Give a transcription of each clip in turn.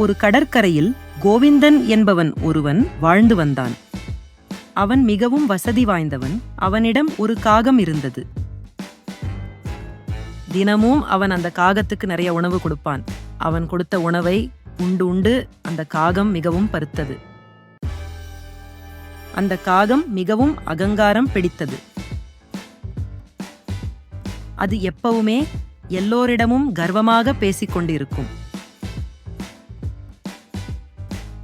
ஒரு கடற்கரையில் கோவிந்தன் என்பவன் ஒருவன் வாழ்ந்து வந்தான். அவன் மிகவும் வசதி வாய்ந்தவன். அவனிடம் ஒரு காகம் இருந்தது. தினமும் அவன் அந்த காகத்துக்கு நிறைய உணவு கொடுப்பான். அவன் கொடுத்த உணவை உண்டு உண்டு அந்த காகம் மிகவும் பருத்தது. அந்த காகம் மிகவும் அகங்காரம் பிடித்தது. அது எப்பவுமே எல்லோரிடமும் கர்வமாக பேசிக்கொண்டிருக்கும்.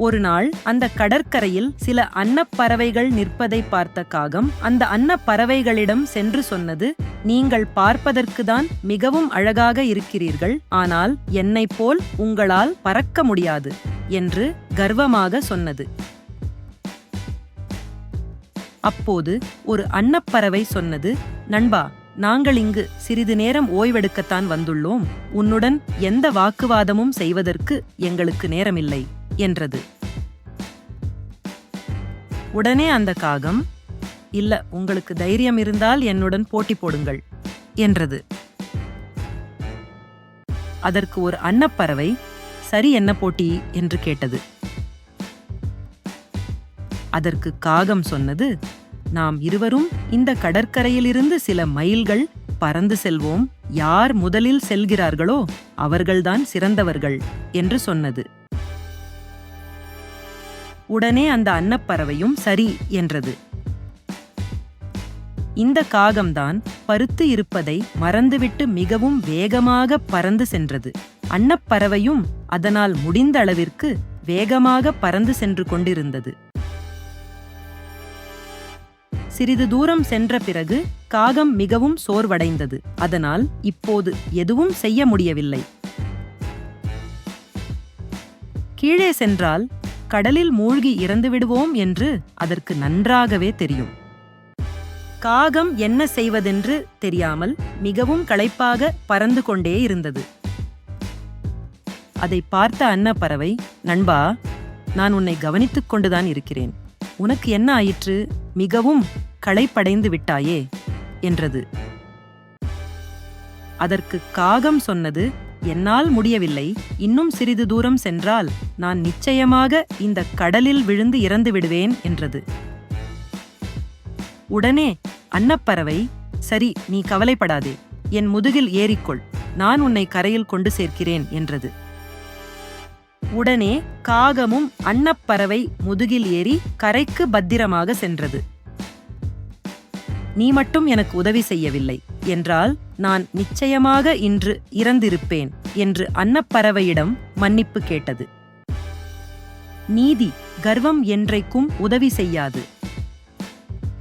ஒரு நாள் அந்த கடற்கரையில் சில அன்னப்பறவைகள் நிற்பதை பார்த்த காகம் அந்த அன்னப்பறவைகளிடம் சென்று சொன்னது, நீங்கள் பார்ப்பதற்குதான் மிகவும் அழகாக இருக்கிறீர்கள், ஆனால் என்னைப் போல் உங்களால் பறக்க முடியாது என்று கர்வமாக சொன்னது. அப்போது ஒரு அன்னப்பறவை சொன்னது, நண்பா, நாங்கள் இங்கு சிறிது நேரம் ஓய்வெடுக்கத்தான் வந்துள்ளோம். உன்னுடன் எந்த வாக்குவாதமும் செய்வதற்கு எங்களுக்கு நேரமில்லை என்றது. உடனே அந்த காகம், இல்ல, உங்களுக்கு தைரியம் இருந்தால் என்னுடன் போட்டி போடுங்கள் என்றது. அதற்கு ஒரு அன்னப்பறவை, சரி, என்ன போட்டி என்று கேட்டது. அதற்கு காகம் சொன்னது, நாம் இருவரும் இந்த கடற்கரையிலிருந்து சில மைல்கள் பறந்து செல்வோம். யார் முதலில் செல்கிறார்களோ அவர்கள்தான் சிறந்தவர்கள் என்று சொன்னது. உடனே அந்த அன்னப்பறவையும் சரி என்றது. இந்த காகம்தான் பருத்து இருப்பதை மறந்துவிட்டு மிகவும் வேகமாக பறந்து சென்றது. அன்னப்பறவையும் அதனால் முடிந்த அளவிற்கு வேகமாக பறந்து சென்று கொண்டிருந்தது. சிறிது தூரம் சென்ற பிறகு காகம் மிகவும் சோர்வடைந்தது. அதனால் இப்போது எதுவும் செய்ய முடியவில்லை. கீழே சென்றால் கடலில் மூழ்கி இறந்துவிடுவோம் என்று அதற்கு நன்றாகவே தெரியும். காகம் என்ன செய்வதென்று தெரியாமல் மிகவும் களைப்பாக பறந்து கொண்டே இருந்தது. அதை பார்த்த அன்னப்பறவை, நண்பா, நான் உன்னை கவனித்துக் கொண்டுதான் இருக்கிறேன். உனக்கு என்ன ஆயிற்று? மிகவும் களைப்படைந்து விட்டாயே என்றது. அதற்கு காகம் சொன்னது, என்னால் முடியவில்லை. இன்னும் சிறிது தூரம் சென்றால் நான் நிச்சயமாக இந்த கடலில் விழுந்து இறந்து விடுவேன் என்றது. உடனே அன்னப்பறவை, சரி, நீ கவலைப்படாதே, என் முதுகில் ஏறிக்கொள், நான் உன்னை கரையில் கொண்டு சேர்க்கிறேன் என்றது. உடனே காகமும் அன்னப்பறவை முதுகில் ஏறி கரைக்கு பத்திரமாக சென்றது. நீ மட்டும் எனக்கு உதவி செய்யவில்லை என்றால் நான் நிச்சயமாக இன்று இறந்திருப்பேன் என்று அன்னப்பறவையிடம் மன்னிப்பு கேட்டது. நீதி, கர்வம் என்றைக்கும் உதவி செய்யாது.